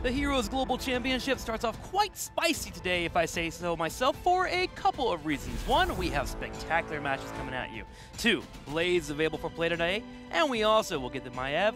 The Heroes Global Championship starts off quite spicy today, if I say so myself, for a couple of reasons. One, we have spectacular matches coming at you. Two, Blaze available for play today. And we also will get the Maev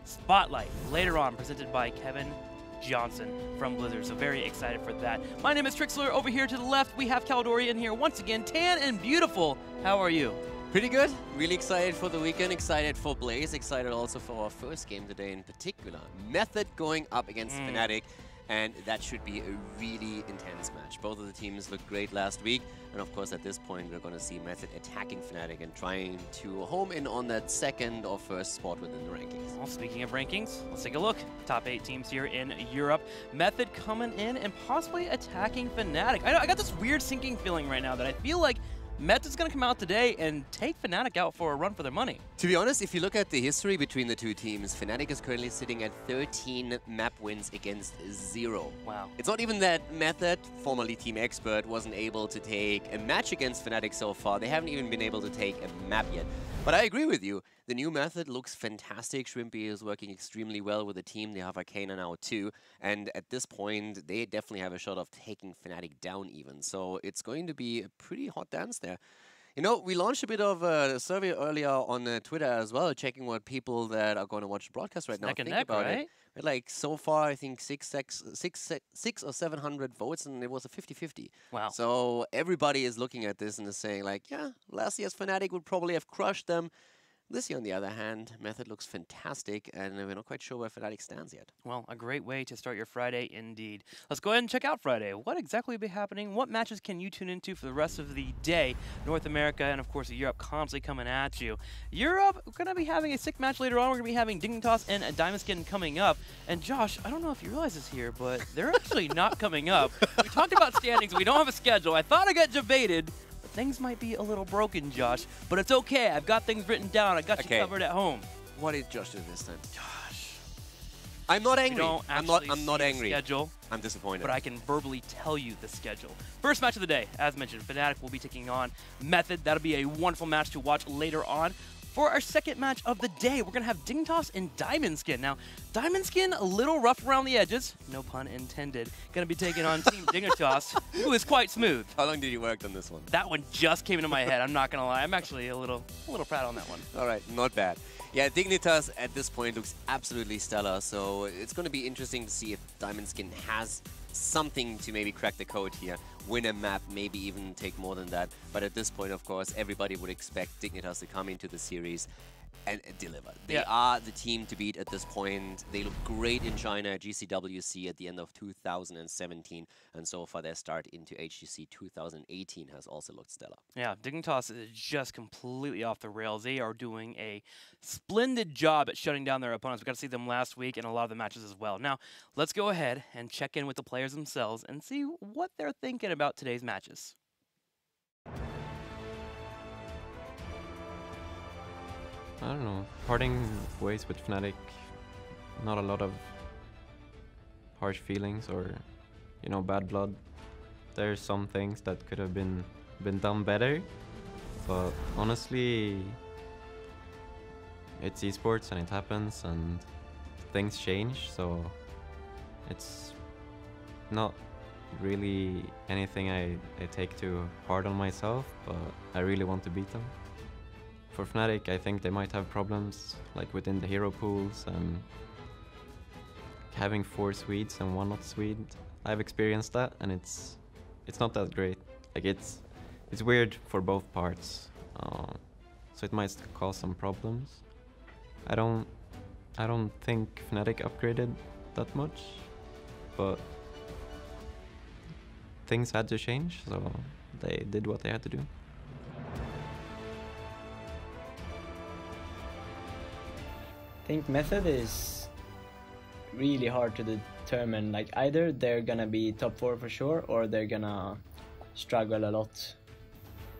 Spotlight later on, presented by Kevin Johnson from Blizzard, so very excited for that. My name is Trixler. Over here to the left, we have Caldori in here once again, tan and beautiful. How are you? Pretty good. Really excited for the weekend, excited for Blaze, excited also for our first game today in particular. Method going up against Fnatic, and that should be a really intense match. Both of the teams looked great last week, and of course at this point we're going to see Method attacking Fnatic and trying to home in on that second or first spot within the rankings. Well, speaking of rankings, let's take a look. Top 8 teams here in Europe. Method coming in and possibly attacking Fnatic. I got this weird sinking feeling right now that I feel like Method's going to come out today and take Fnatic out for a run for their money. To be honest, if you look at the history between the two teams, Fnatic is currently sitting at 13 map wins against 0. Wow. It's not even that Method, formerly Team Expert, wasn't able to take a match against Fnatic so far. They haven't even been able to take a map yet. But I agree with you. The new Method looks fantastic. Shrimpy is working extremely well with the team. They have Arcana now too. And at this point, they definitely have a shot of taking Fnatic down even. So it's going to be a pretty hot dance there. You know, we launched a bit of a survey earlier on Twitter as well, checking what people that are going to watch the broadcast right now think about it. But like so far, I think six or 700 votes, and it was a 50-50. Wow. So everybody is looking at this and is saying like, yeah, last year's Fnatic would probably have crushed them. This year, on the other hand, Method looks fantastic, and we're not quite sure where Fnatic stands yet. Well, a great way to start your Friday indeed. Let's go ahead and check out Friday. What exactly will be happening? What matches can you tune into for the rest of the day? North America and, of course, Europe constantly coming at you. Europe, we're going to be having a sick match later on. We're going to be having Dignitas and Diamond Skin coming up. And Josh, I don't know if you realize this here, but they're actually not coming up. We talked about standings. We don't have a schedule. I thought I got debated. Things might be a little broken, Josh, but it's okay. I've got things written down. I got you covered at home. What did Josh do this time? Josh, I'm not angry. I'm not angry. Schedule, I'm disappointed. But I can verbally tell you the schedule. First match of the day, as mentioned, Fnatic will be taking on Method. That'll be a wonderful match to watch later on. For our second match of the day, we're going to have Dignitas and Diamond Skin. Now, Diamond Skin, a little rough around the edges, no pun intended, going to be taking on Team Dignitas, who is quite smooth. How long did you work on this one? That one just came into my head, I'm not going to lie. I'm actually a little proud on that one. All right, not bad. Yeah, Dignitas at this point looks absolutely stellar, so it's going to be interesting to see if Diamond Skin has something to maybe crack the code here, win a map, maybe even take more than that. But at this point, of course, everybody would expect Dignitas to come into the series and deliver. They are the team to beat at this point. They look great in China at GCWC at the end of 2017, and so far their start into HGC 2018 has also looked stellar. Yeah, Dignitas is just completely off the rails. They are doing a splendid job at shutting down their opponents. We got to see them last week in a lot of the matches as well. Now, let's go ahead and check in with the players themselves and see what they're thinking about today's matches. I don't know, parting ways with Fnatic, not a lot of harsh feelings or, you know, bad blood. There's some things that could have been done better, but honestly, it's esports and it happens and things change, so it's not really anything I take too hard on myself, but I really want to beat them. For Fnatic, I think they might have problems like within the hero pools and having 4 Swedes and 1 not Swede. I've experienced that, and it's not that great. Like it's weird for both parts, so it might cause some problems. I don't think Fnatic upgraded that much, but things had to change, so they did what they had to do. I think Method is really hard to determine. Like either they're gonna be top 4 for sure, or they're gonna struggle a lot.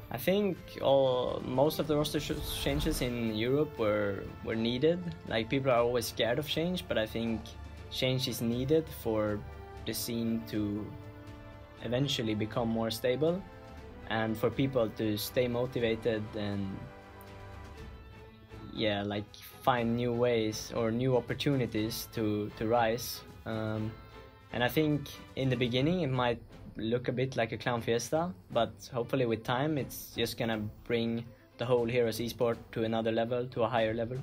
I think most of the roster changes in Europe were needed. Like people are always scared of change, but I think change is needed for the scene to eventually become more stable, and for people to stay motivated and like find new ways or new opportunities to rise. And I think in the beginning it might look a bit like a clown fiesta, but hopefully with time it's just gonna bring the whole Heroes esport to another level, to a higher level.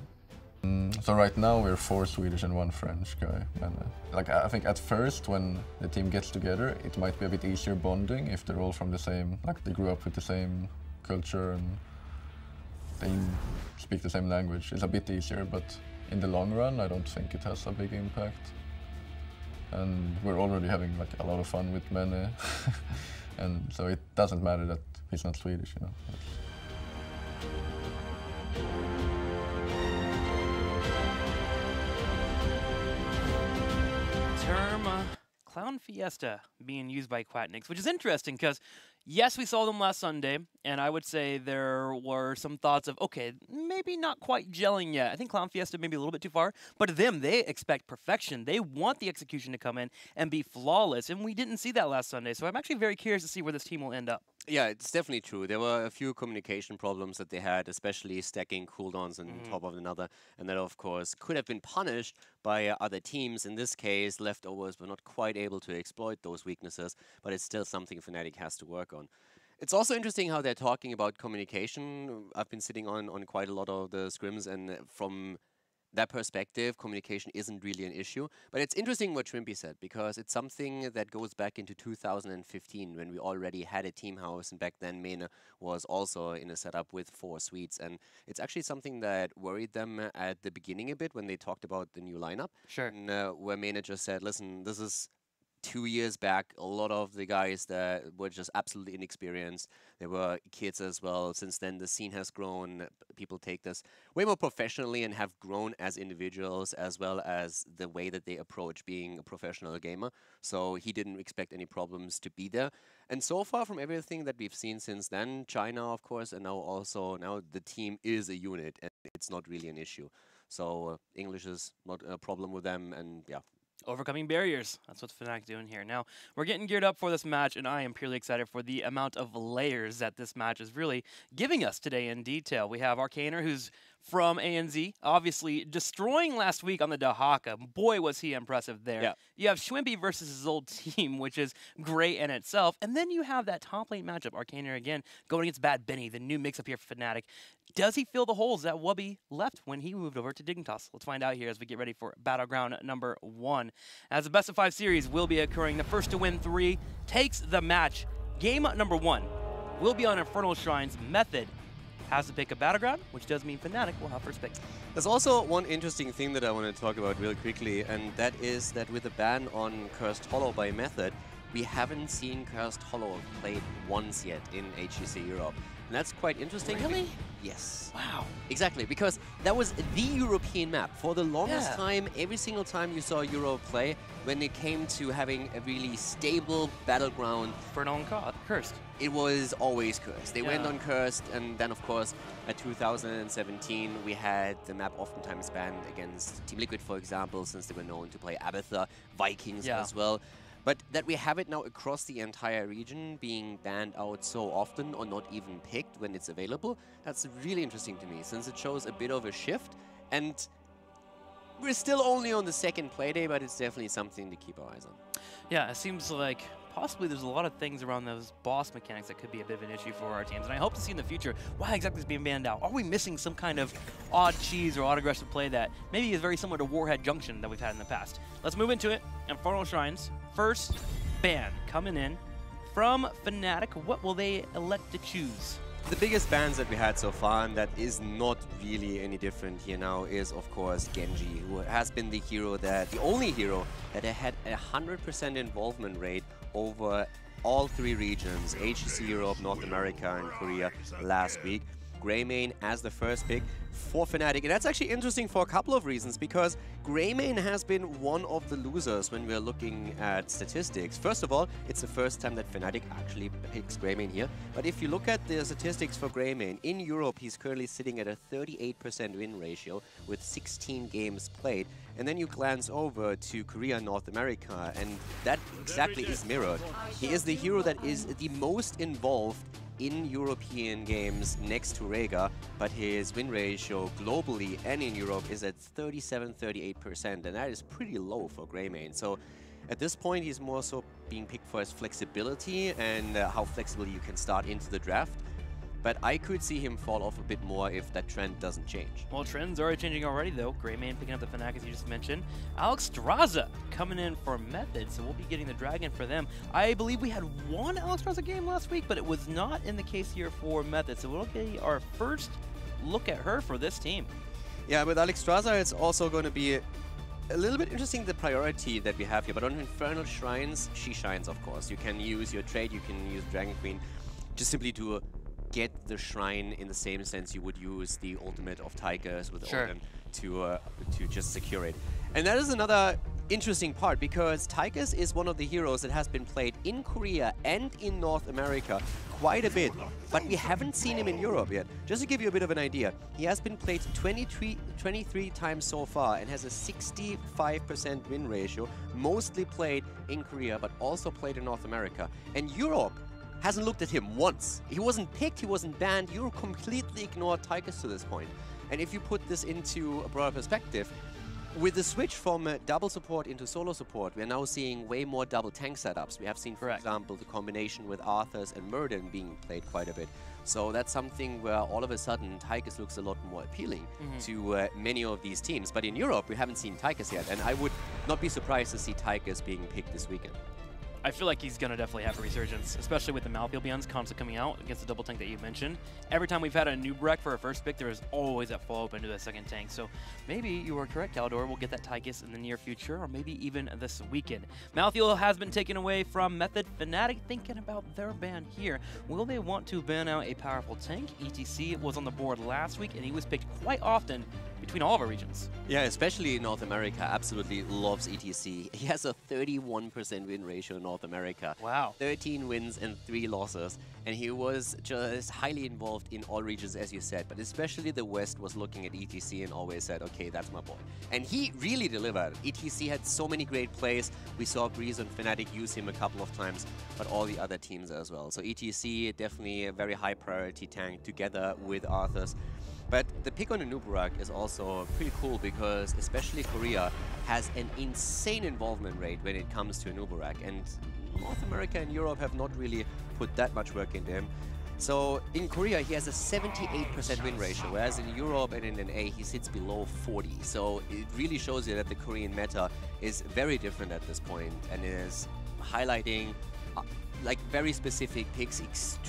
So right now we're 4 Swedish and 1 French guy, and like I think at first when the team gets together it might be a bit easier bonding if they're all from the same, like they grew up with the same culture and they speak the same language. It's a bit easier, but in the long run I don't think it has a big impact. And we're already having like a lot of fun with Mene, and so it doesn't matter that he's not Swedish, you know. Term Clown Fiesta being used by Quatnix, which is interesting because, yes, we saw them last Sunday, and I would say there were some thoughts of, okay, maybe not quite gelling yet. I think Clown Fiesta may be a little bit too far, but them, they expect perfection. They want the execution to come in and be flawless, and we didn't see that last Sunday, so I'm actually very curious to see where this team will end up. Yeah, it's definitely true. There were a few communication problems that they had, especially stacking cooldowns on top of another, and that, of course, could have been punished by other teams. In this case, Leftovers were not quite able to exploit those weaknesses, but it's still something Fnatic has to work on. It's also interesting how they're talking about communication. I've been sitting on quite a lot of the scrims, and from that perspective, communication isn't really an issue. But it's interesting what Shrimpy said, because it's something that goes back into 2015 when we already had a team house, and back then Mene was also in a setup with 4 Swedes. And it's actually something that worried them at the beginning a bit when they talked about the new lineup. Sure. And, where Mene just said, listen, this is 2 years back, a lot of the guys that were just absolutely inexperienced. There were kids as well. Since then, the scene has grown. People take this way more professionally and have grown as individuals, as well as the way that they approach being a professional gamer. So he didn't expect any problems to be there. And so far, from everything that we've seen since then, China, of course, and now the team is a unit, and it's not really an issue. So English is not a problem with them, and yeah. Overcoming barriers. That's what Fnatic doing here. Now, we're getting geared up for this match, and I am purely excited for the amount of layers that this match is really giving us today in detail. We have Arcaner, who's from ANZ, obviously destroying last week on the Dahaka. Boy, was he impressive there. Yeah. You have Shwimpy versus his old team, which is great in itself. And then you have that top lane matchup, Arcaner again, going against Bad Benny, the new mix-up here for Fnatic. Does he fill the holes that Wubby left when he moved over to Dignitas? Let's find out here as we get ready for Battleground number 1. As the best-of-5 series will be occurring, the first to win 3 takes the match. Game number 1 will be on Infernal Shrines. Method has to pick a Battleground, which does mean Fnatic will have first pick. There's also one interesting thing that I want to talk about real quickly, and that is that with the ban on Cursed Hollow by Method, we haven't seen Cursed Hollow played once yet in HGC Europe. And that's quite interesting. Really? Yes. Wow. Exactly, because that was the European map. For the longest time, every single time you saw Euro play, when it came to having a really stable battleground, Infernal and Cursed. it was always Cursed. They went on Cursed, and then, of course, at 2017, we had the map oftentimes banned against Team Liquid, for example, since they were known to play Abathur, Vikings as well. But that we have it now across the entire region being banned out so often or not even picked when it's available, that's really interesting to me, since it shows a bit of a shift. And we're still only on the second playday, but it's definitely something to keep our eyes on. Yeah, it seems like possibly there's a lot of things around those boss mechanics that could be a bit of an issue for our teams. And I hope to see in the future why exactly is being banned out. Are we missing some kind of odd cheese or odd aggressive play that maybe is very similar to Warhead Junction that we've had in the past? Let's move into it. Infernal Shrines. First ban coming in from Fnatic. What will they elect to choose? The biggest bans that we had so far, and that is not really any different here now, is of course Genji, who has been the only hero that had a 100% involvement rate over all 3 regions, HGC Europe, North America, and Korea last week. Greymane as the first pick for Fnatic. And that's actually interesting for a couple of reasons, because Greymane has been one of the losers when we're looking at statistics. First of all, it's the first time that Fnatic actually picks Greymane here. But if you look at the statistics for Greymane, in Europe he's currently sitting at a 38% win ratio with 16 games played. And then you glance over to Korea, North America, and that exactly is mirrored. He is the hero that is the most involved in European games next to Rega, but his win ratio globally and in Europe is at 37-38%, and that is pretty low for Greymane. So at this point, he's more so being picked for his flexibility and how flexible you can start into the draft. But I could see him fall off a bit more if that trend doesn't change. Well, trends are changing already, though. Greymane picking up the Fnatic, as you just mentioned. Alex Straza coming in for Method, so we'll be getting the Dragon for them. I believe we had one Alex Straza game last week, but it was not in the case here for Method, so we'll get our first look at her for this team. Yeah, with Alex Straza, it's also going to be a little bit interesting, the priority that we have here. But on Infernal Shrines, she shines, of course. You can use your trade, you can use Dragon Queen, just simply to get the shrine in the same sense you would use the ultimate of Tigers with Odin to just secure it. And that is another interesting part, because Tigers is one of the heroes that has been played in Korea and in North America quite a bit, but we haven't seen him in Europe yet. Just to give you a bit of an idea, he has been played 23 times so far and has a 65% win ratio, mostly played in Korea, but also played in North America. And Europe hasn't looked at him once. He wasn't picked, he wasn't banned. Europe completely ignored Tigers to this point. And if you put this into a broader perspective, with the switch from double support into solo support, we are now seeing way more double tank setups. We have seen, for example, the combination with Arthas and Murden being played quite a bit. So that's something where all of a sudden Tigers looks a lot more appealing to many of these teams. But in Europe, we haven't seen Tigers yet, and I would not be surprised to see Tigers being picked this weekend. I feel like he's going to definitely have a resurgence, especially with the Malthael Beyonds constantly coming out against the double tank that you mentioned. Every time we've had a noob wreck for a first pick, there is always that follow-up into the second tank. So maybe you are correct, Caldor. We'll get that Tychus in the near future, or maybe even this weekend. Malthael has been taken away from Method. Fnatic thinking about their ban here. Will they want to ban out a powerful tank? ETC was on the board last week, and he was picked quite often between all of our regions. Yeah, especially in North America, absolutely loves ETC. He has a 31% win ratio in North America. Wow. 13 wins and 3 losses. And he was just highly involved in all regions, as you said. But especially the West was looking at ETC and always said, okay, that's my boy. And he really delivered. ETC had so many great plays. We saw Breeze and Fnatic use him a couple of times, but all the other teams as well. So ETC, definitely a very high priority tank together with Arthas. But the pick on Anubarak is also pretty cool, because especially Korea has an insane involvement rate when it comes to Anubarak, and North America and Europe have not really put that much work into him. So in Korea he has a 78% win ratio, whereas in Europe and in NA he sits below 40. So it really shows you that the Korean meta is very different at this point, and is highlighting like very specific picks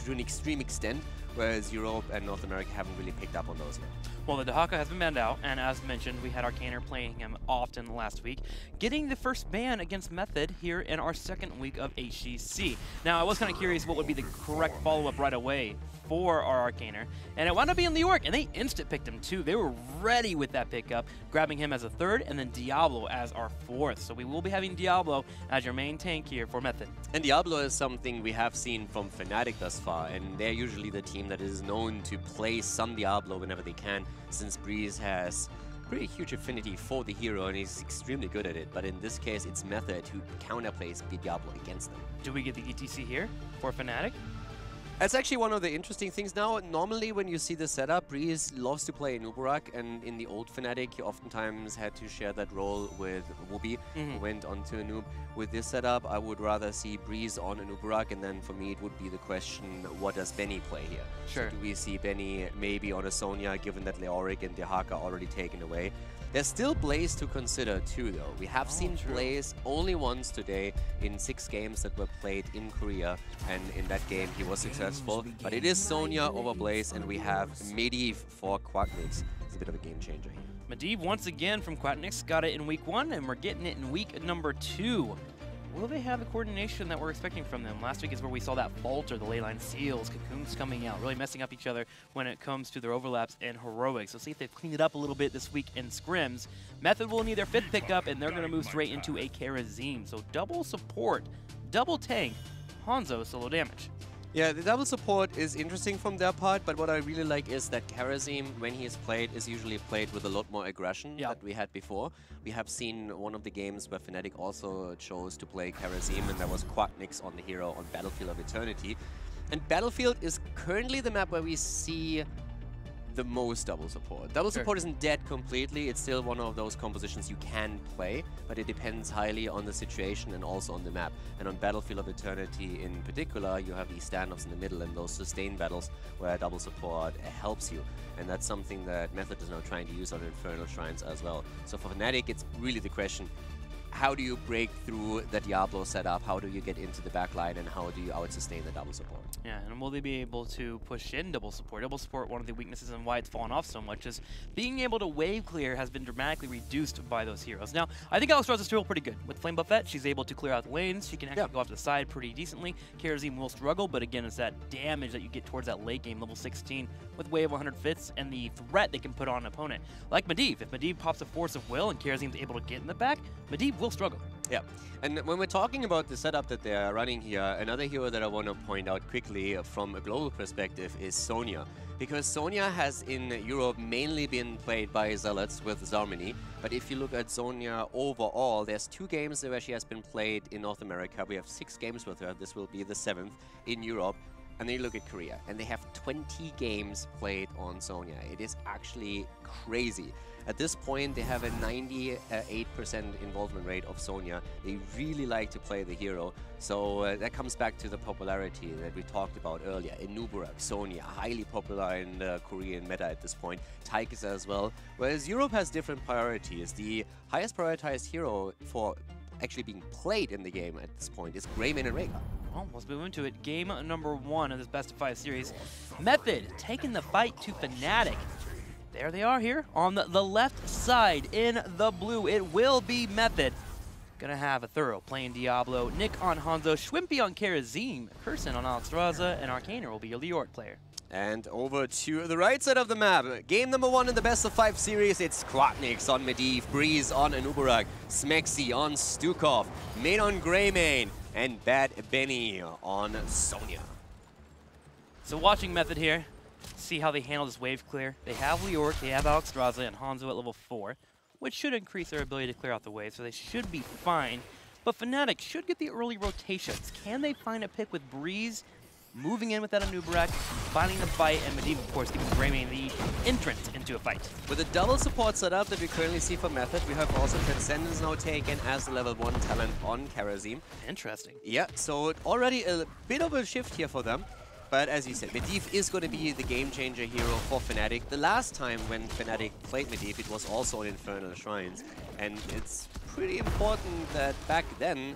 to an extreme extent, whereas Europe and North America haven't really picked up on those yet. Well, the Dahaka has been banned out, and as mentioned, we had Arcaner playing him often last week, getting the first ban against Method here in our second week of HGC. Now, I was kind of curious what would be the correct follow-up right away for our Arcaner, and it wound up being Leoric, and they instant picked him too. They were ready with that pickup, grabbing him as a third, and then Diablo as our fourth. So we will be having Diablo as your main tank here for Method. And Diablo is something we have seen from Fnatic thus far, and they're usually the team that is known to play some Diablo whenever they can, since Breeze has pretty huge affinity for the hero and he's extremely good at it. But in this case, it's Method who counterplays Diablo against them. Do we get the ETC here for Fnatic? That's actually one of the interesting things now. Normally when you see the setup, Breeze loves to play Anubarak, and in the old Fnatic he oftentimes had to share that role with Wooby, who went onto Anub. With this setup, I would rather see Breeze on Anubarak, and then for me it would be the question, what does Benny play here? Sure. So do we see Benny maybe on a Sonya, given that Leoric and Dehaka are already taken away? There's still Blaze to consider too, though. We have seen Blaze only once today in 6 games that were played in Korea, and in that game he was successful. But it is Sonya over Blaze, and we have Medivh for Quacknix. It's a bit of a game changer here. Medivh once again from Quacknix got it in week 1, and we're getting it in week number 2. Will they have the coordination that we're expecting from them? Last week is where we saw that falter, the leyline seals, cocoons coming out, really messing up each other when it comes to their overlaps and heroics. So see if they've cleaned it up a little bit this week in scrims. Method will need their 5th pickup, and they're going to move straight into a Karazim. So double support, double tank, Hanzo solo damage. Yeah, the double support is interesting from their part, but what I really like is that Karazim, when he is played, is usually played with a lot more aggression that we had before. We have seen one of the games where Fnatic also chose to play Karazim, and that was Quacknix on the hero on Battlefield of Eternity. And Battlefield is currently the map where we see the most double support. Double support isn't dead completely. It's still one of those compositions you can play, but it depends highly on the situation and also on the map. And on Battlefield of Eternity in particular, you have these standoffs in the middle and those sustained battles where double support helps you. And that's something that Method is now trying to use on Infernal Shrines as well. So for Fnatic, it's really the question, how do you break through the Diablo setup? How do you get into the backline, and how do you out-sustain the double support? Yeah, and will they be able to push in double support? Double support, one of the weaknesses and why it's fallen off so much is being able to wave clear has been dramatically reduced by those heroes. Now, I think Alexstrasza is still pretty good. With Flame Buffet, she's able to clear out the lanes. She can actually go off to the side pretty decently. Karazim will struggle, but again, it's that damage that you get towards that late game, level 16, with Wave 100 fits and the threat they can put on an opponent. Like Medivh, if Medivh pops a Force of Will and Karazim's able to get in the back, Medivh will struggle. Yeah, and when we're talking about the setup that they're running here, another hero that I want to point out quickly from a global perspective is Sonya. Because Sonya has in Europe mainly been played by Zealots with Zarmini, but if you look at Sonya overall, there's 2 games where she has been played in North America. We have 6 games with her. This will be the 7th in Europe. And then you look at Korea, and they have 20 games played on Sonya. It is actually crazy. At this point, they have a 98% involvement rate of Sonya. They really like to play the hero. So that comes back to the popularity that we talked about earlier. Inuburak, Sonya, highly popular in the Korean meta at this point. Taikis as well. Whereas Europe has different priorities. The highest prioritized hero for actually being played in the game at this point is Greymane and Rhaegar. Well, let's move into it. Game number 1 of this best of 5 series. Method taking the fight to Fnatic. There they are here on the left side in the blue. It will be Method. Gonna have a Thorough playing Diablo, Nick on Hanzo, Schwimpy on Karazim, Curson on Alexstrasza, and Arcaner will be your Leort player. And over to the right side of the map. Game number 1 in the best of 5 series. It's Quatnix on Medivh, Breeze on Inuburak, Smexy on Stukov, Main on Greymane, and Bad Benny on Sonya. So watching Method here, see how they handle this wave clear. They have Leort, they have Alexstrasza, and Hanzo at level 4, which should increase their ability to clear out the wave, so they should be fine. But Fnatic should get the early rotations. Can they find a pick with Breeze moving in with that Inuburak, finding the fight, and Medivh, of course, giving Greymane the entrance into a fight. With the double support setup that we currently see for Method, we have also Transcendence now taken as the level 1 talent on Karazim. Interesting. Yeah, so already a bit of a shift here for them. But as you said, Medivh is going to be the game-changer hero for Fnatic. The last time when Fnatic played Medivh, it was also on Infernal Shrines. And it's pretty important that back then,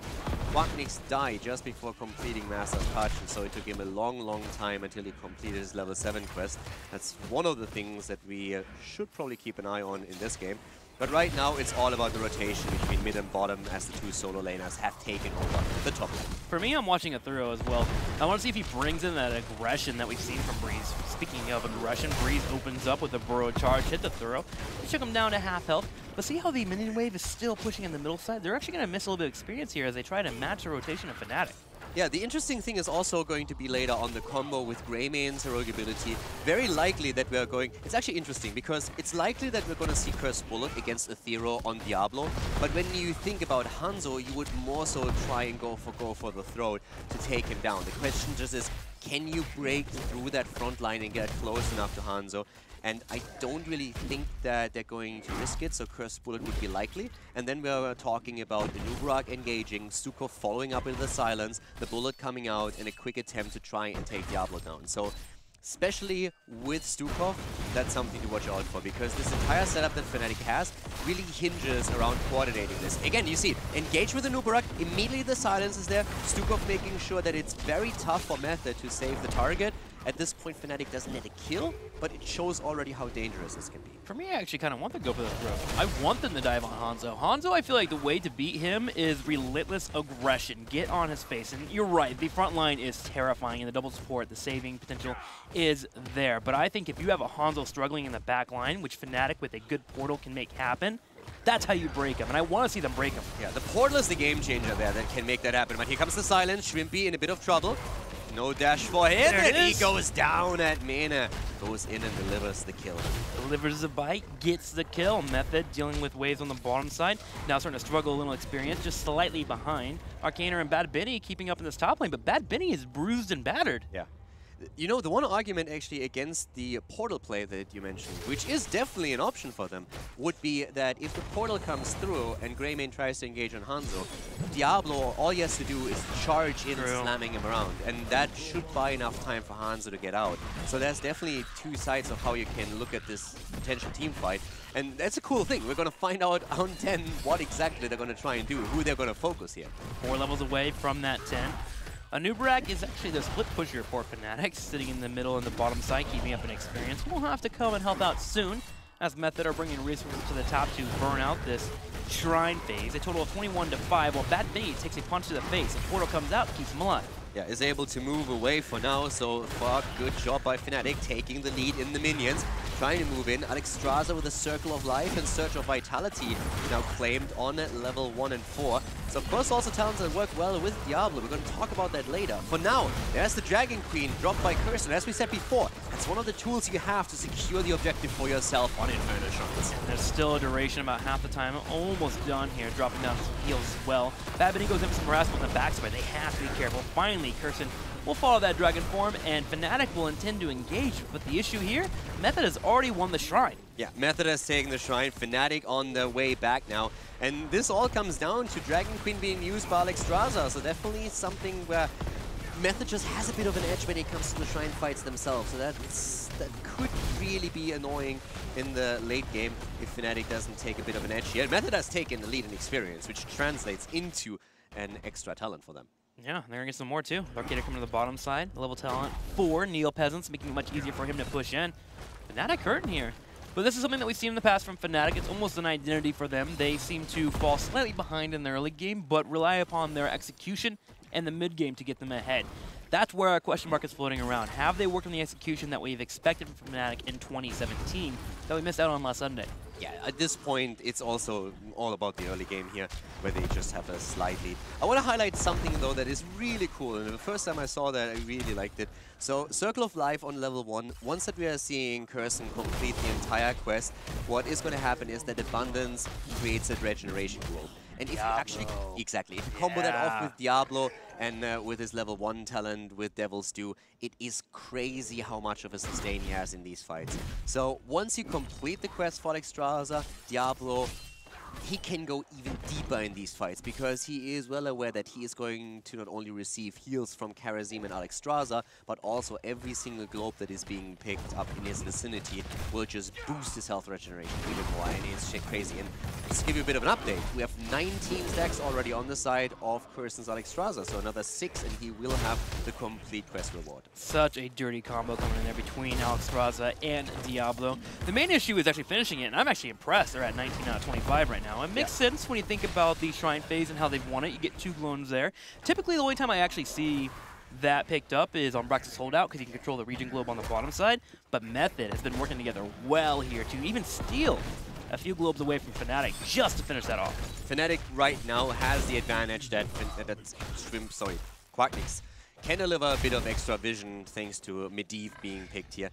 Quatnix died just before completing Master's Touch, and so it took him a long time until he completed his level 7 quest. That's one of the things that we should probably keep an eye on in this game. But right now, it's all about the rotation between mid and bottom as the 2 solo laners have taken over the top lane. For me, I'm watching a Thorough as well. I want to see if he brings in that aggression that we've seen from Breeze. Speaking of aggression, Breeze opens up with a burrow charge, hit the Thorough. He took him down to half health. But see how the minion wave is still pushing in the middle side? They're actually going to miss a little bit of experience here as they try to match the rotation of Fnatic. Yeah, the interesting thing is also going to be later on the combo with Greymane's heroic ability. Very likely that we're going... It's actually interesting because it's likely that we're going to see Cursed Bullet against Aethero on Diablo. But when you think about Hanzo, you would more so try and go for the throat to take him down. The question just is, can you break through that front line and get close enough to Hanzo? And I don't really think that they're going to risk it, so Cursed Bullet would be likely. And then we're talking about Inuburak engaging, Stukov following up in the silence, the bullet coming out, and a quick attempt to try and take Diablo down. So, especially with Stukov, that's something to watch out for, because this entire setup that Fnatic has really hinges around coordinating this. Again, you see it. Engage with Inuburak, immediately the silence is there, Stukov making sure that it's very tough for Method to save the target. At this point, Fnatic doesn't net a kill, but it shows already how dangerous this can be. For me, I actually kind of want to go for the throw. I want them to dive on Hanzo. Hanzo, I feel like the way to beat him is relentless aggression. Get on his face. And you're right, the front line is terrifying, and the double support, the saving potential is there. But I think if you have a Hanzo struggling in the back line, which Fnatic with a good portal can make happen, that's how you break him, and I want to see them break him. Yeah, the portal is the game changer there that can make that happen. But here comes the silence. Shrimpy in a bit of trouble. No dash for him, and he goes down at mana. Goes in and delivers the kill. Delivers the bite, gets the kill. Method dealing with waves on the bottom side. Now starting to struggle a little experience, just slightly behind. Arcaner and Bad Benny keeping up in this top lane, but Bad Benny is bruised and battered. Yeah. You know, the one argument actually against the portal play that you mentioned, which is definitely an option for them, would be that if the portal comes through and Greymane tries to engage on Hanzo, Diablo, all he has to do is charge in, slamming him around, and that should buy enough time for Hanzo to get out. So there's definitely two sides of how you can look at this potential team fight, and that's a cool thing. We're going to find out on 10 what exactly they're going to try and do, who they're going to focus here. 4 levels away from that 10. Anubarak is actually the split pusher for Fnatic, sitting in the middle and the bottom side, keeping up an experience. We'll have to come and help out soon, as Method are bringing resources to the top to burn out this Shrine phase. A total of 21-5, while Bad Bunny takes a punch to the face. The portal comes out, keeps him alive. Yeah, is able to move away for now, so far good job by Fnatic, taking the lead in the minions, trying to move in. Alexstrasza with a Circle of Life and Surge of Vitality now claimed on level 1 and 4. So of course also talents that work well with Diablo, we're going to talk about that later. For now, there's the Dragon Queen dropped by Curse, as we said before, that's one of the tools you have to secure the objective for yourself on Inferno Shrines. There's still a duration about half the time, almost done here, dropping down some heals as well. Bad Bunny goes in for some harassment on the backside, they have to be careful. Finally, Curson will follow that dragon form, and Fnatic will intend to engage. But the issue here, Method has already won the Shrine. Yeah, Method has taken the Shrine, Fnatic on their way back now. And this all comes down to Dragon Queen being used by Alexstrasza, so definitely something where Method just has a bit of an edge when it comes to the Shrine fights themselves. So that could really be annoying in the late game if Fnatic doesn't take a bit of an edge here. Method has taken the lead in experience, which translates into an extra talent for them. Yeah, they're going to get some more too. Arcadia coming to the bottom side. Level talent 4, Neo Peasants, making it much easier for him to push in. Fnatic hurting here. But this is something that we've seen in the past from Fnatic. It's almost an identity for them. They seem to fall slightly behind in the early game, but rely upon their execution and the mid game to get them ahead. That's where our question mark is floating around. Have they worked on the execution that we've expected from Fnatic in 2017 that we missed out on last Sunday? Yeah, at this point, it's also all about the early game here, where they just have a slight lead. I want to highlight something, though, that is really cool. And the first time I saw that, I really liked it. So, Circle of Life on level 1. Once that we are seeing Curson complete the entire quest, what is going to happen is that Abundance creates a regeneration growth. And if you actually, if you combo that off with Diablo and with his level 1 talent with Devil's Due, it is crazy how much of a sustain he has in these fights. So once you complete the quest for Alexstrasza, Diablo, he can go even deeper in these fights because he is well aware that he is going to not only receive heals from Kharazim and Alexstrasza, but also every single globe that is being picked up in his vicinity will just boost his health regeneration even more, and it's shit crazy. And just to give you a bit of an update, we have 19 stacks already on the side of Curson's Alexstrasza, so another 6 and he will have the complete quest reward. Such a dirty combo coming in there between Alexstrasza and Diablo. The main issue is actually finishing it, and I'm actually impressed. They're at 19 out of 25 right now. It makes sense when you think about the Shrine phase and how they've won it. You get 2 clones there. Typically, the only time I actually see that picked up is on Brax's Holdout because he can control the region globe on the bottom side. But Method has been working together well here to even steal a few globes away from Fnatic just to finish that off. Fnatic right now has the advantage that Quacknix can deliver a bit of extra vision thanks to Medivh being picked here.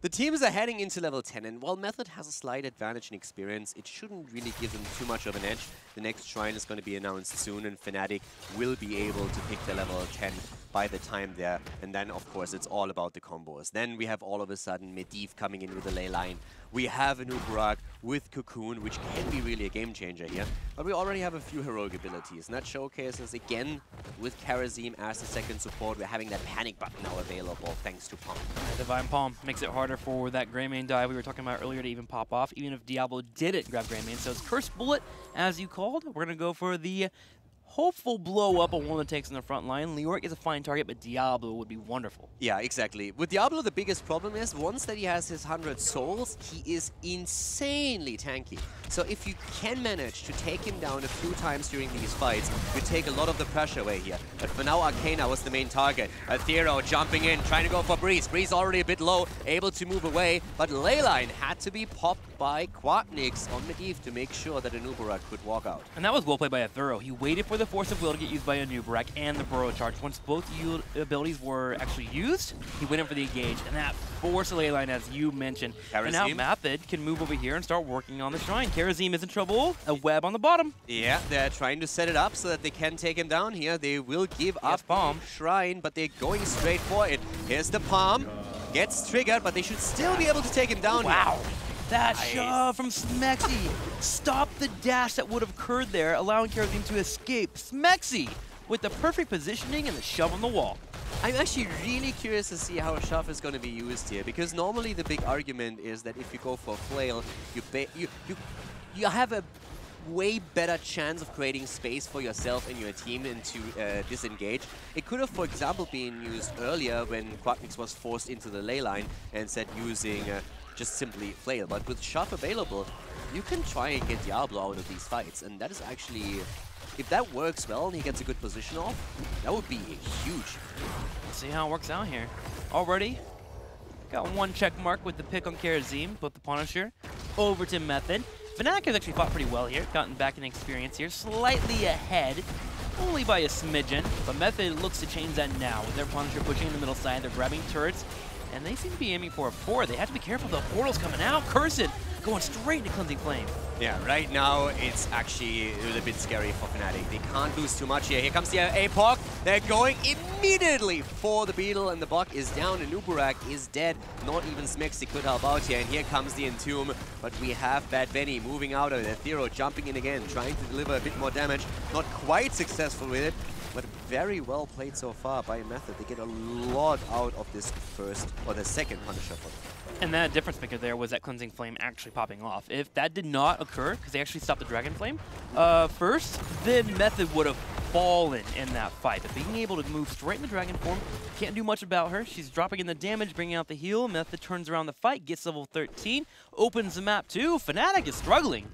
The teams are heading into level 10, and while Method has a slight advantage in experience, it shouldn't really give them too much of an edge. The next Shrine is going to be announced soon, and Fnatic will be able to pick the level 10 by the time there. And then, of course, it's all about the combos. Then we have all of a sudden Medivh coming in with the ley line. We have Anubarak with Cocoon, which can be really a game changer here. But we already have a few heroic abilities, and that showcases again with Kharazim as the second support. We're having that panic button now available thanks to Palm. Divine Palm makes it harder for that Greymane dive we were talking about earlier to even pop off, even if Diablo didn't grab Greymane. So it's Cursed Bullet, as you called. We're going to go for the hopeful blow up on one of the tanks in the front line. Leoric is a fine target, but Diablo would be wonderful. Yeah, exactly. With Diablo, the biggest problem is once that he has his 100 souls, he is insanely tanky. So if you can manage to take him down a few times during these fights, you take a lot of the pressure away here. But for now, Arcana was the main target. Aethero jumping in, trying to go for Breeze. Breeze already a bit low, able to move away, but Leyline had to be popped by Quacknix on Medivh to make sure that Anubarak could walk out. And that was well played by Aethero. He waited for the the Force of Will to get used by a Nubarak and the Burrow Charge. Once both abilities were actually used, he went in for the engage, and that forced the ley line, as you mentioned. And now Method can move over here and start working on the Shrine. Karazim is in trouble. A web on the bottom. Yeah, they're trying to set it up so that they can take him down here. They will give up Palm. Shrine, but they're going straight for it. Here's the Palm. Gets triggered, but they should still be able to take him down. Wow. Here. That shove from Smexy stopped the dash that would have occurred there, allowing Karazim to escape. Smexy with the perfect positioning and the shove on the wall. I'm actually really curious to see how a shove is going to be used here, because normally the big argument is that if you go for a flail, you have a way better chance of creating space for yourself and your team and to disengage. It could have, for example, been used earlier when Quackmix was forced into the ley line and instead using just simply flail. But with shove available, you can try and get Diablo out of these fights, and that is actually, if that works well and he gets a good position off, that would be huge. Let's see how it works out here. Already got one check mark with the pick on Karazim, put the Punisher over to Method. Fnatic has actually fought pretty well here, gotten back in experience here, slightly ahead, only by a smidgen, but Method looks to change that now with their Punisher pushing in the middle side. They're grabbing turrets, and they seem to be aiming for a 4. They have to be careful, the portal's coming out. Cursed going straight into Cleansing Flame. Yeah, right now it's actually a little bit scary for Fnatic. They can't lose too much here. Here comes the APOC. They're going immediately for the Beetle, and the Buck is down, and Nubarak is dead. Not even Smexy could help out here, and here comes the Entomb. But we have Bad Benny moving out of it. Thero jumping in again, trying to deliver a bit more damage. Not quite successful with it, but very well played so far by Method. They get a lot out of this first, or the second Punisher for them. And that difference maker there was that Cleansing Flame actually popping off. If that did not occur, because they actually stopped the Dragon Flame first, then Method would have fallen in that fight. But being able to move straight in the Dragon form, can't do much about her. She's dropping in the damage, bringing out the heal. Method turns around the fight, gets level 13, opens the map too. Fnatic is struggling.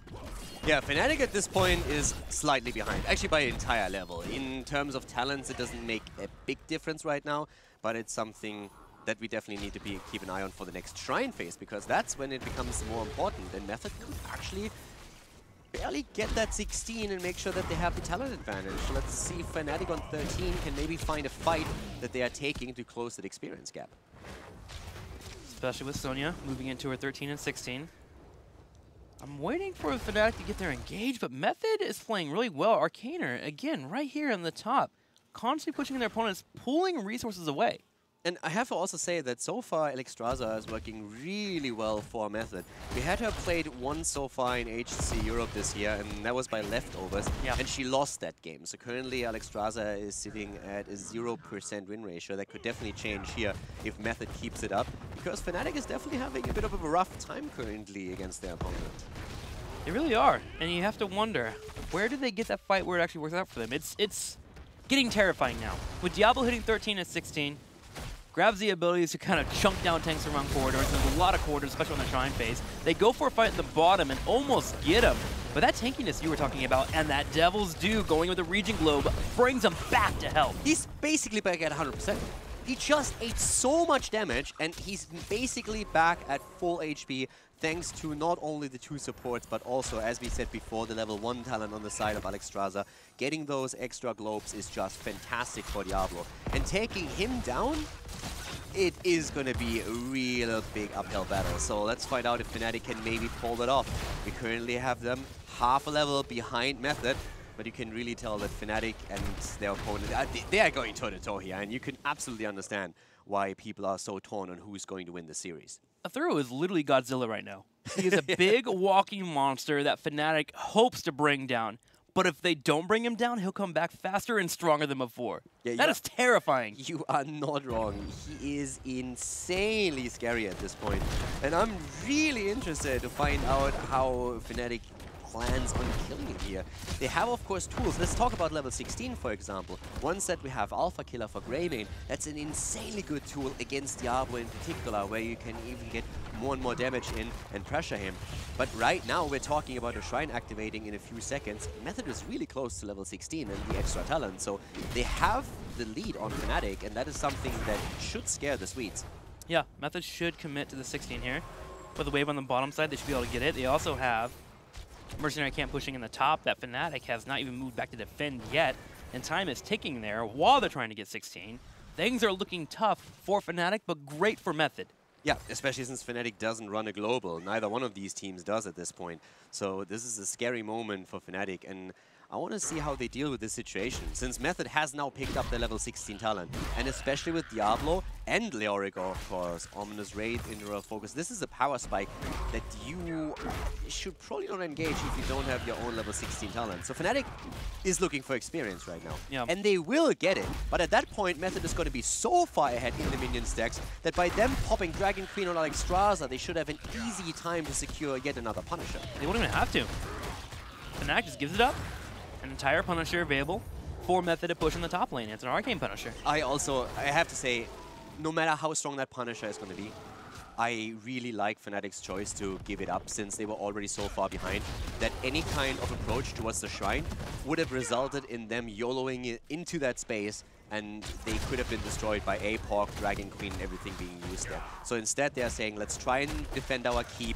Yeah, Fnatic at this point is slightly behind, actually by an entire level. In terms of talents, it doesn't make a big difference right now, but it's something that we definitely need to keep an eye on for the next Shrine phase, because that's when it becomes more important. And Method could actually barely get that 16 and make sure that they have the talent advantage. So let's see if Fnatic on 13 can maybe find a fight that they are taking to close that experience gap. Especially with Sonya moving into her 13 and 16. I'm waiting for Fnatic to get their engage, but Method is playing really well. Arcaner, again, right here on the top, constantly pushing their opponents, pulling resources away. And I have to also say that so far Alexstrasza is working really well for Method. We had her played once so far in HGC Europe this year, and that was by leftovers, and she lost that game. So currently Alexstrasza is sitting at a 0% win ratio. That could definitely change here if Method keeps it up, because Fnatic is definitely having a bit of a rough time currently against their opponent. They really are, and you have to wonder, where did they get that fight where it actually works out for them? It's getting terrifying now. With Diablo hitting 13 and 16, grabs the abilities to kind of chunk down tanks around corridors. There's a lot of corridors, especially on the Shrine phase. They go for a fight at the bottom and almost get him. But that tankiness you were talking about, and that Devil's Due going with the Regen Globe, brings him back to health. He's basically back at 100%. He just ate so much damage, and he's basically back at full HP, thanks to not only the 2 supports, but also, as we said before, the level 1 talent on the side of Alexstrasza. Getting those extra globes is just fantastic for Diablo. And taking him down, it is going to be a real big uphill battle. So let's find out if Fnatic can maybe pull that off. We currently have them half a level behind Method, but you can really tell that Fnatic and their opponent, they are going toe-to-toe here, and you can absolutely understand why people are so torn on who's going to win the series. Thero is literally Godzilla right now. He is a big walking monster that Fnatic hopes to bring down. But if they don't bring him down, he'll come back faster and stronger than before. Yeah, that is terrifying. You are not wrong. He is insanely scary at this point. And I'm really interested to find out how Fnatic plans on killing him here. They have, of course, tools. Let's talk about level 16, for example. One set we have Alpha Killer for Greymane. That's an insanely good tool against Diablo in particular, where you can even get more and more damage in and pressure him. But right now we're talking about a Shrine activating in a few seconds. Method is really close to level 16 and the extra talent, so they have the lead on Fnatic, and that is something that should scare the Swedes. Yeah, Method should commit to the 16 here. With the wave on the bottom side, they should be able to get it. They also have Mercenary camp pushing in the top. That Fnatic has not even moved back to defend yet, and time is ticking there while they're trying to get 16. Things are looking tough for Fnatic, but great for Method. Yeah, especially since Fnatic doesn't run a global. Neither one of these teams does at this point. So this is a scary moment for Fnatic, and I want to see how they deal with this situation, since Method has now picked up their level 16 talent, and especially with Diablo and Leorico, of course, Ominous Raid, Indoor Focus. This is a power spike that you should probably not engage if you don't have your own level 16 talent. So Fnatic is looking for experience right now, and they will get it, but at that point, Method is going to be so far ahead in the minion stacks that by them popping Dragon Queen on Alexstrasza, they should have an easy time to secure yet another Punisher. They won't even have to. Fnatic just gives it up. An entire Punisher available for Method to push in the top lane. It's an Arcane Punisher. I have to say, no matter how strong that Punisher is going to be, I really like Fnatic's choice to give it up, since they were already so far behind that any kind of approach towards the Shrine would have resulted in them YOLOing it into that space, and they could have been destroyed by APOC, Dragon Queen, and everything being used there. So instead they're saying, let's try and defend our keep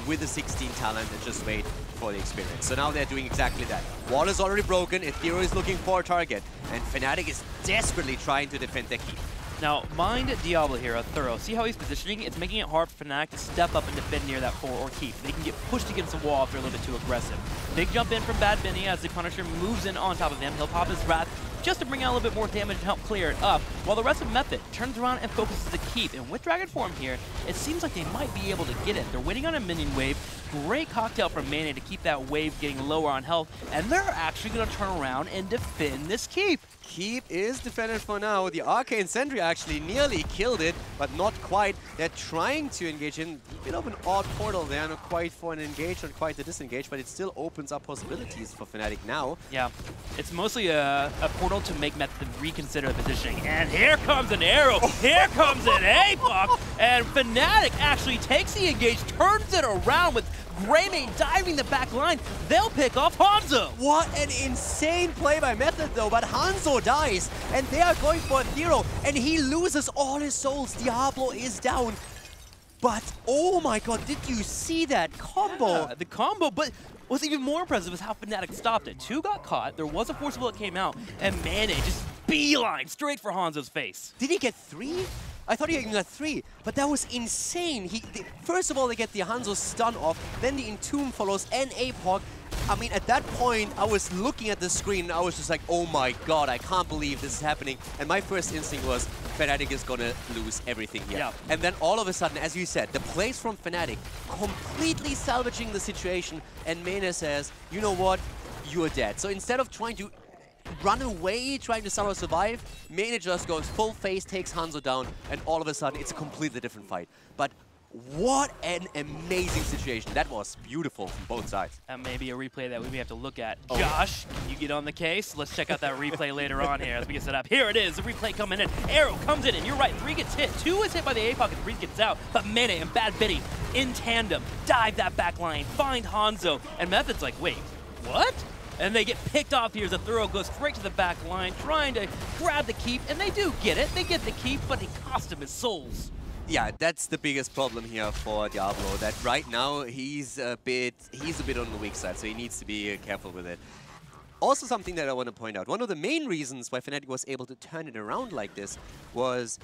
with the 16 talent and just wait for the experience. So now they're doing exactly that. Wall is already broken, Ethereal is looking for a target, and Fnatic is desperately trying to defend their keep. Now, mind Diablo here, a thorough. See how he's positioning? It's making it hard for Fnatic to step up and defend near that 4 or keep. They can get pushed against the wall if they're a little bit too aggressive. Big jump in from Bad Benny as the Punisher moves in on top of him. He'll pop his Wrath just to bring out a little bit more damage and help clear it up, while the rest of Method turns around and focuses the keep. And with Dragon Form here, it seems like they might be able to get it. They're waiting on a minion wave. Great cocktail from Mane to keep that wave getting lower on health, and they're actually going to turn around and defend this keep. Keep is defended for now. The Arcane Sentry actually nearly killed it, but not quite. They're trying to engage in a bit of an odd portal there, not quite for an engage, not quite a disengage, but it still opens up possibilities for Fnatic now. Yeah, it's mostly a portal to make Method reconsider the positioning. And here comes an arrow, here comes an APOC, and Fnatic actually takes the engage, turns it around with Greymane diving the back line. They'll pick off Hanzo. What an insane play by Method though, but Hanzo dies, and they are going for a Zero, and he loses all his souls. Diablo is down. But, oh my god, did you see that combo? Yeah, the combo, but what's even more impressive is how Fnatic stopped it. 2 got caught, there was a forcible that came out, and Mane just beeline straight for Hanzo's face. Did he get 3? I thought he even got 3, but that was insane. First of all, they get the Hanzo stun off, then the Entomb follows, and APOC. I mean, at that point, I was looking at the screen, and I was just like, oh my god, I can't believe this is happening. And my first instinct was, Fnatic is gonna lose everything here. Yeah. And then all of a sudden, as you said, the plays from Fnatic completely salvaging the situation, and Mane says, you know what, you're dead. So instead of trying to run away, trying to somehow survive, Mane just goes full face, takes Hanzo down, and all of a sudden, it's a completely different fight. But what an amazing situation. That was beautiful from both sides. That may be a replay that we may have to look at. Oh. Josh, can you get on the case? Let's check out that replay later on here as we get set up. Here it is, the replay coming in. Arrow comes in, and you're right, 3 gets hit. 2 is hit by the APOC, and 3 gets out. But Mane and Bad Biddy in tandem dive that back line, find Hanzo, and Method's like, wait, what? And they get picked off here as a throw goes straight to the back line, trying to grab the keep, and they do get it. They get the keep, but it cost him his souls. Yeah, that's the biggest problem here for Diablo, that right now he's a bit on the weak side, so he needs to be careful with it. Also something that I want to point out, one of the main reasons why Fnatic was able to turn it around like this was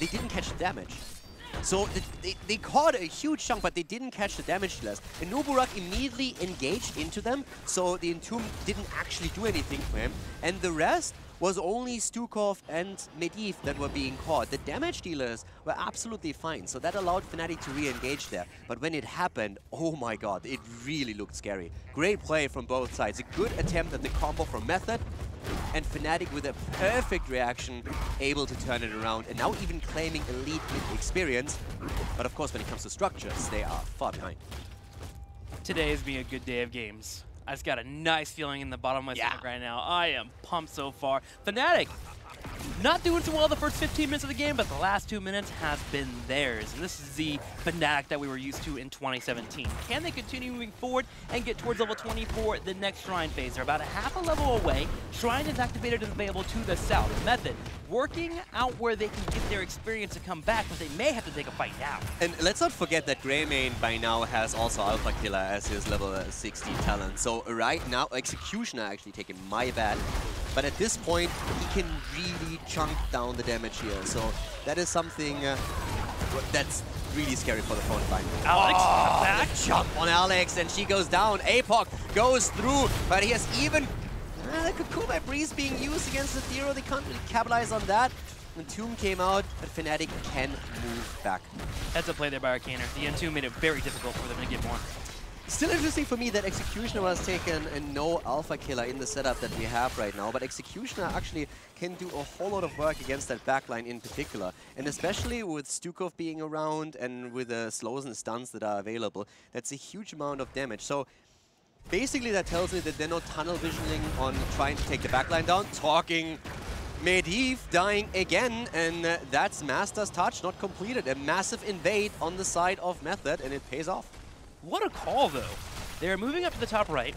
they didn't catch the damage. So they caught a huge chunk, but they didn't catch the damage dealers. And Nuburak immediately engaged into them, so the Entomb didn't actually do anything for him. And the rest was only Stukov and Medivh that were being caught. The damage dealers were absolutely fine, so that allowed Fnatic to re-engage there. But when it happened, oh my god, it really looked scary. Great play from both sides. A good attempt at the combo from Method, and Fnatic with a perfect reaction, able to turn it around, and now even claiming elite experience. But of course, when it comes to structures, they are far behind. Today has been a good day of games. I just got a nice feeling in the bottom of my stomach right now. I am pumped so far. Fnatic Not doing so well the first 15 minutes of the game, but the last 2 minutes has been theirs. And this is the Fnatic that we were used to in 2017. Can they continue moving forward and get towards level 20 for the next Shrine phase? They're about a half a level away. Shrine is activated and available to the south. Method working out where they can get their experience to come back, but they may have to take a fight now. And let's not forget that Greymane by now has also Alpha Killer as his level 60 talent. So right now, Executioner actually taking my bad. But at this point, he can really chunk down the damage here. So that is something that's really scary for the front line. Alex, back. Jump on Alex, and she goes down. Apoc goes through, but he has even the Cocoon by Breeze being used against the Zero. They can't really capitalize on that. Entomb came out, but Fnatic can move back. That's a play there by Arcaner. The Entomb made it very difficult for them to get more. Still interesting for me that Executioner was taken and no Alpha Killer in the setup that we have right now, but Executioner actually can do a whole lot of work against that backline in particular. And especially with Stukov being around and with the slows and stuns that are available, that's a huge amount of damage. So basically that tells me that they're not tunnel visioning on trying to take the backline down. Talking Medivh dying again, and that's Master's Touch not completed. A massive invade on the side of Method, and it pays off. What a call, though. They're moving up to the top right,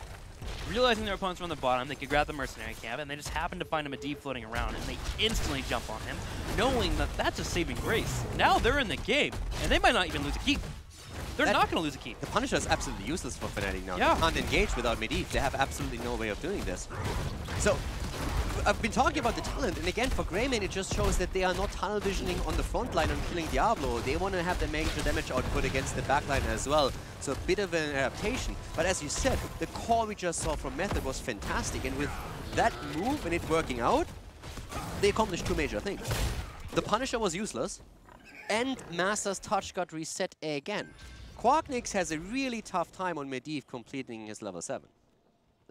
realizing their opponents are on the bottom. They could grab the Mercenary camp, and they just happen to find a Medivh floating around, and they instantly jump on him, knowing that that's a saving grace. Now they're in the game, and they might not even lose a keep. They're not going to lose a keep. The Punisher is absolutely useless for Fnatic now. Yeah. They can't engage without Medivh. They have absolutely no way of doing this. So I've been talking about the talent, and again, for Greymane, it just shows that they are not tunnel visioning on the front line and killing Diablo. They want to have the major damage output against the backline as well. So a bit of an adaptation. But as you said, the call we just saw from Method was fantastic, and with that move and it working out, they accomplished two major things. The Punisher was useless, and Master's Touch got reset again. Quacknix has a really tough time on Medivh completing his level 7.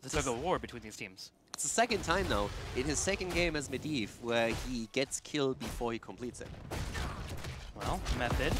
It's a tug of war between these teams. It's the second time now in his second game as Medivh where he gets killed before he completes it. Well, Method,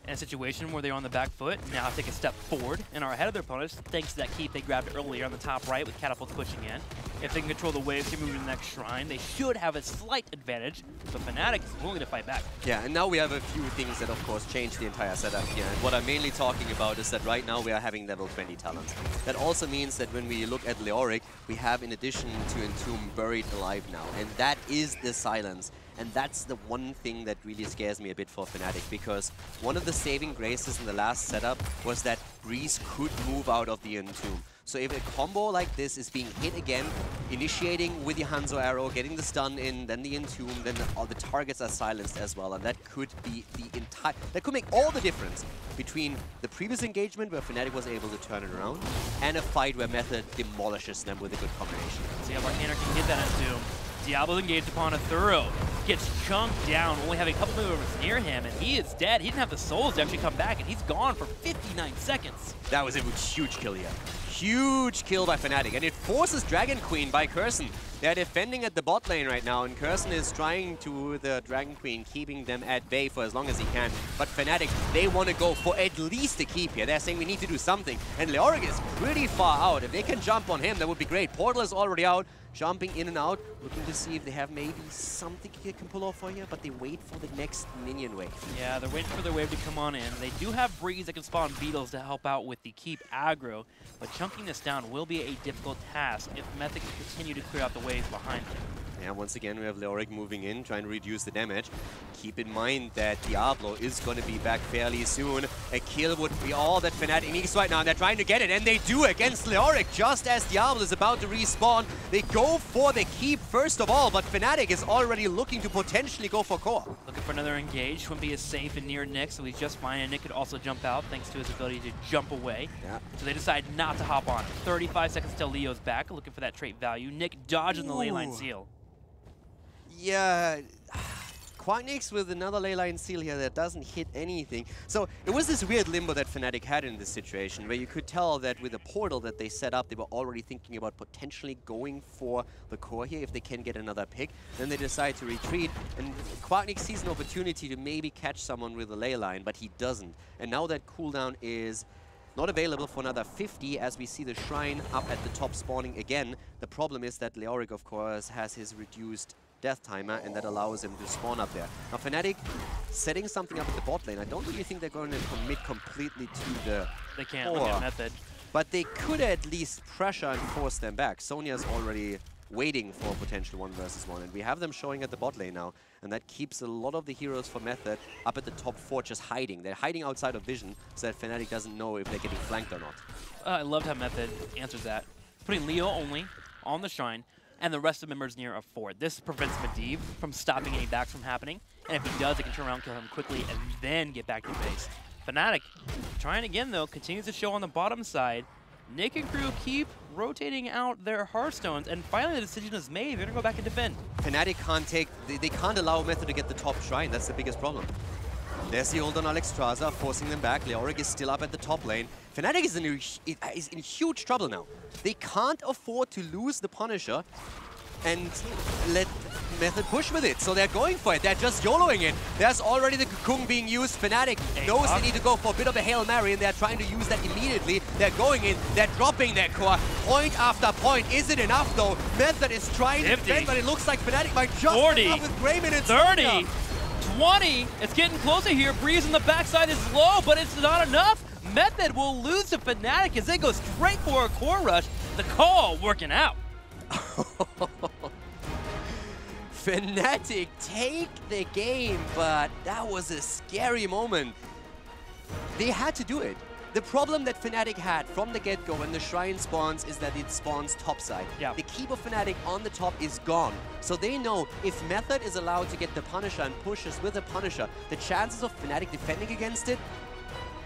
in a situation where they're on the back foot, now take a step forward and are ahead of their opponents thanks to that keep they grabbed earlier on the top right with Catapults pushing in. If they can control the waves to move to the next Shrine, they should have a slight advantage, but Fnatic is willing to fight back. Yeah, and now we have a few things that, of course, change the entire setup here. And what I'm mainly talking about is that right now we are having level 20 talents. That also means that when we look at Leoric, we have, in addition to Entomb, Buried Alive now. And that is the Silence. And that's the one thing that really scares me a bit for Fnatic, because one of the saving graces in the last setup was that Breeze could move out of the Entomb. So if a combo like this is being hit again, initiating with the Hanzo arrow, getting the stun in, then the Entomb, then all the targets are silenced as well, and that could be the entire... That could make all the difference between the previous engagement where Fnatic was able to turn it around and a fight where Method demolishes them with a good combination. See how Arcaner can get that Entomb. Diablo engaged upon a Thorough, gets chunked down, only having a couple movers near him, and he is dead. He didn't have the souls to actually come back, and he's gone for 59 seconds. That was a huge kill here. Huge kill by Fnatic, and it forces Dragon Queen by Curson. They're defending at the bot lane right now, and Curson is trying to, the Dragon Queen, keeping them at bay for as long as he can. But Fnatic, they want to go for at least a keep here. They're saying we need to do something, and Leoric is pretty far out. If they can jump on him, that would be great. Portal is already out, jumping in and out, looking to see if they have maybe something they can pull off for here, but they wait for the next minion wave. Yeah, they're waiting for their wave to come on in. They do have Breeze that can spawn beetles to help out with the keep aggro, but chunking this down will be a difficult task if Method can continue to clear out the waves behind them. Yeah, once again, we have Leoric moving in, trying to reduce the damage. Keep in mind that Diablo is going to be back fairly soon. A kill would be all that Fnatic needs right now, and they're trying to get it, and they do against Leoric. Just as Diablo is about to respawn, they go for the keep first of all, but Fnatic is already looking to potentially go for core. Looking for another engage. Wimpy is safe and near Nick, so he's just fine, and Nick could also jump out thanks to his ability to jump away. Yeah. So they decide not to hop on. 35 seconds till Leo's back, looking for that trait value. Nick dodging the leyline seal. Yeah, Quacknix with another leyline seal here that doesn't hit anything. So it was this weird limbo that Fnatic had in this situation, where you could tell that with the portal that they set up, they were already thinking about potentially going for the core here if they can get another pick. Then they decide to retreat, and Quacknix sees an opportunity to maybe catch someone with a leyline, but he doesn't. And now that cooldown is not available for another 50, as we see the Shrine up at the top spawning again. The problem is that Leoric, of course, has his reduced death timer, and that allows him to spawn up there. Now Fnatic setting something up at the bot lane. I don't really think they're going to commit completely to the They can't core, look at Method. but they could at least pressure and force them back. Sonya's already waiting for a potential 1 versus 1, and we have them showing at the bot lane now, and that keeps a lot of the heroes for Method up at the top 4 just hiding. They're hiding outside of vision so that Fnatic doesn't know if they're getting flanked or not. I loved how Method answers that. Putting Leo only on the Shrine, and the rest of the members near a fort. This prevents Medivh from stopping any backs from happening, and if he does, they can turn around, kill him quickly, and then get back to base. Fnatic, trying again though, continues to show on the bottom side. Nick and crew keep rotating out their Hearthstones, and finally the decision is made. They're gonna go back and defend. Fnatic can't take, they can't allow Method to get the top shrine. That's the biggest problem. There's the ult on Alexstrasza, forcing them back. Leoric is still up at the top lane. Fnatic is in huge trouble now. They can't afford to lose the Punisher and let Method push with it. So they're going for it. They're just YOLOing it. There's already the Cocoon being used. Fnatic knows they need to go for a bit of a Hail Mary, and they're trying to use that immediately. They're going in. They're dropping their core. Point after point. Is it enough, though? Method is trying to defend, but it looks like Fnatic might just 40, up with Grayman and 30, Sonya. 20. It's getting closer here. Breeze on the backside is low, but it's not enough. Method will lose to Fnatic as they go straight for a core rush. The call working out. Fnatic take the game, but that was a scary moment. They had to do it. The problem that Fnatic had from the get-go when the Shrine spawns is that it spawns topside. Yeah. The keep of Fnatic on the top is gone. So they know if Method is allowed to get the Punisher and pushes with the Punisher, the chances of Fnatic defending against it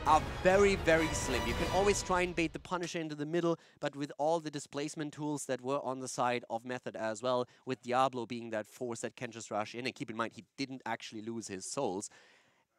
are very, very slim. You can always try and bait the Punisher into the middle, but with all the displacement tools that were on the side of Method as well, with Diablo being that force that can just rush in, and keep in mind, he didn't actually lose his souls,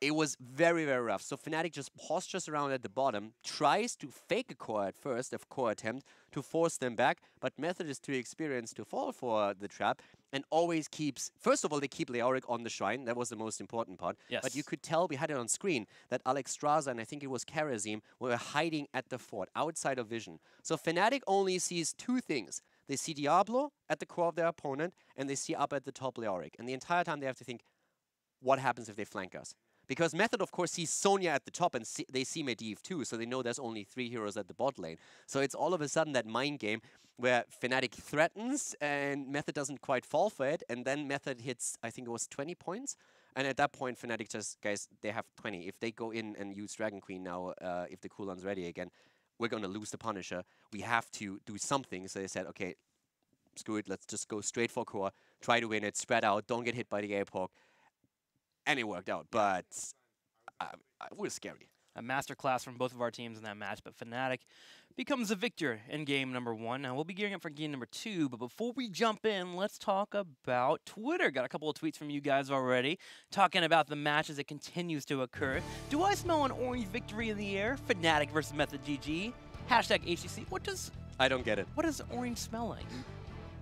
it was very, very rough. So Fnatic just postures around at the bottom, tries to fake a core at first, a core attempt, to force them back, but Method is too experienced to fall for the trap, and always keeps... First of all, they keep Leoric on the Shrine. That was the most important part. Yes. But you could tell, we had it on screen, that Alexstrasza and I think it was Karazim were hiding at the fort, outside of vision. So Fnatic only sees 2 things. They see Diablo at the core of their opponent, and they see up at the top Leoric. And the entire time they have to think, what happens if they flank us? Because Method, of course, sees Sonya at the top, and they see Medivh too, so they know there's only 3 heroes at the bot lane. So it's all of a sudden that mind game where Fnatic threatens, and Method doesn't quite fall for it, and then Method hits, I think it was 20 points, and at that point, Fnatic just, guys, they have 20. If they go in and use Dragon Queen now, if the cooldown's ready again, we're going to lose the Punisher. We have to do something. So they said, okay, screw it, let's just go straight for core, try to win it, spread out, don't get hit by the Airhawk. And it worked out, but it was scary. A masterclass from both of our teams in that match, but Fnatic becomes the victor in game number 1. Now, we'll be gearing up for game number 2, but before we jump in, let's talk about Twitter. Got a couple of tweets from you guys already, talking about the match as it continues to occur. Do I smell an orange victory in the air? Fnatic versus Method GG. Hashtag HGC. I don't get it. What does orange smell like?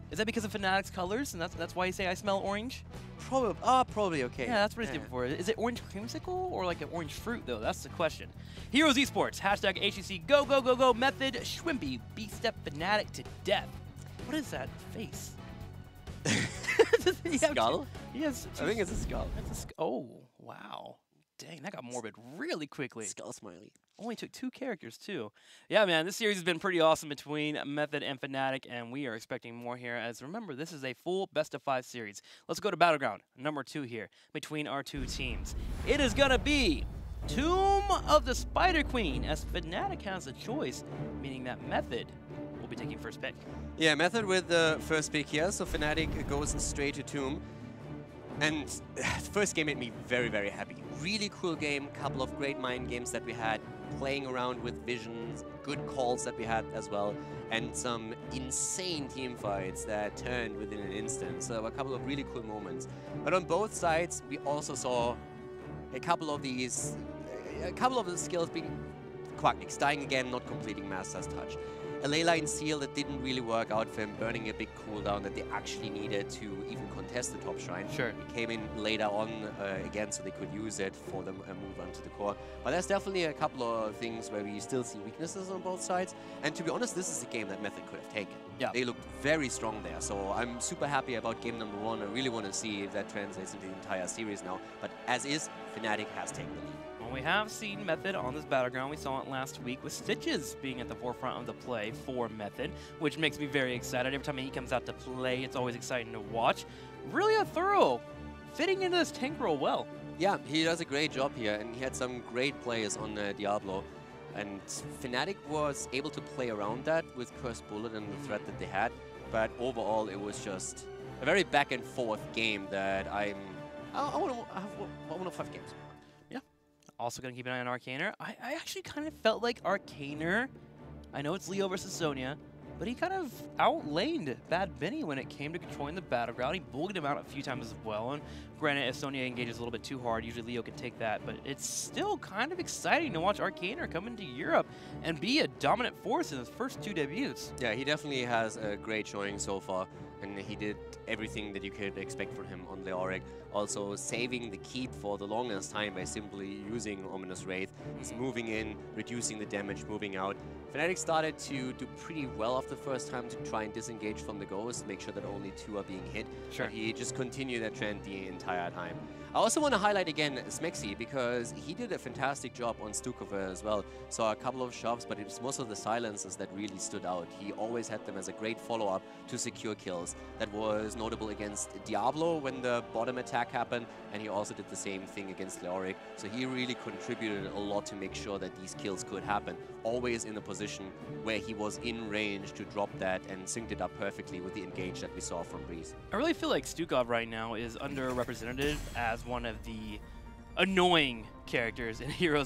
Is that because of Fnatic's colors, and that's why you say I smell orange? Probably okay. Yeah, that's what it's given for. Is it orange creamsicle or like an orange fruit, though? That's the question. Heroes Esports, hashtag HGC, go, go, go, go, Method, Schwimpy, B-Step Fnatic to death. What is that face? Skull? Yes. I think it's a skull. Oh, wow. Dang, that got morbid really quickly. Skull smiley. Only took 2 characters, too. Yeah, man, this series has been pretty awesome between Method and Fnatic, and we are expecting more here, as remember, this is a full best-of-5 series. Let's go to Battleground, number 2 here, between our 2 teams. It is going to be Tomb of the Spider Queen, as Fnatic has a choice, meaning that Method will be taking first pick. Yeah, Method with the first pick here, so Fnatic goes straight to Tomb. And first game made me very, very happy. Really cool game, couple of great mind games that we had, playing around with visions, good calls that we had as well, and some insane team fights that turned within an instant. So a couple of really cool moments. But on both sides, we also saw a couple of the skills being Quacknix dying again, not completing Master's Touch. a ley line seal that didn't really work out for him, burning a big cooldown that they actually needed to even contest the top shrine. Sure. It came in later on again, so they could use it for the move onto the core. But there's definitely a couple of things where we still see weaknesses on both sides. And to be honest, this is a game that Method could have taken. Yeah. They looked very strong there, so I'm super happy about game number 1. I really want to see if that translates into the entire series now. But as is, Fnatic has taken the lead. Well, we have seen Method on this battleground. We saw it last week with Stitches being at the forefront of the play for Method, which makes me very excited. Every time he comes out to play, it's always exciting to watch. Really a thorough, fitting into this tank role well. Yeah, he does a great job here, and he had some great plays on Diablo. And Fnatic was able to play around that with Cursed Bullet and the threat that they had. But overall, it was just a very back and forth game that I want to have one of 5 games. Also going to keep an eye on Arcaner. I actually kind of felt like Arcaner, I know it's Leo versus Sonya, but he kind of outlaned Bad Benny when it came to controlling the battleground. He bullied him out a few times as well. And granted, if Sonya engages a little bit too hard, usually Leo can take that. But it's still kind of exciting to watch Arcaner come into Europe and be a dominant force in his first 2 debuts. Yeah, he definitely has a great showing so far. And he did everything that you could expect from him on Leoric. Also saving the keep for the longest time by simply using Ominous Wraith. He's moving in, reducing the damage, moving out. Fnatic started to do pretty well after the first time to try and disengage from the Ghost, make sure that only 2 are being hit. Sure. But he just continued that trend the entire time. I also want to highlight again Smexy, because he did a fantastic job on Stukova as well. Saw a couple of shoves, but it's most of the silences that really stood out. He always had them as a great follow-up to secure kills. That was notable against Diablo when the bottom attack happened, and he also did the same thing against Leoric. So he really contributed a lot to make sure that these kills could happen. Always in a position where he was in range to drop that and synced it up perfectly with the engage that we saw from Breeze. I really feel like Stukov right now is underrepresented as one of the annoying characters in Heroes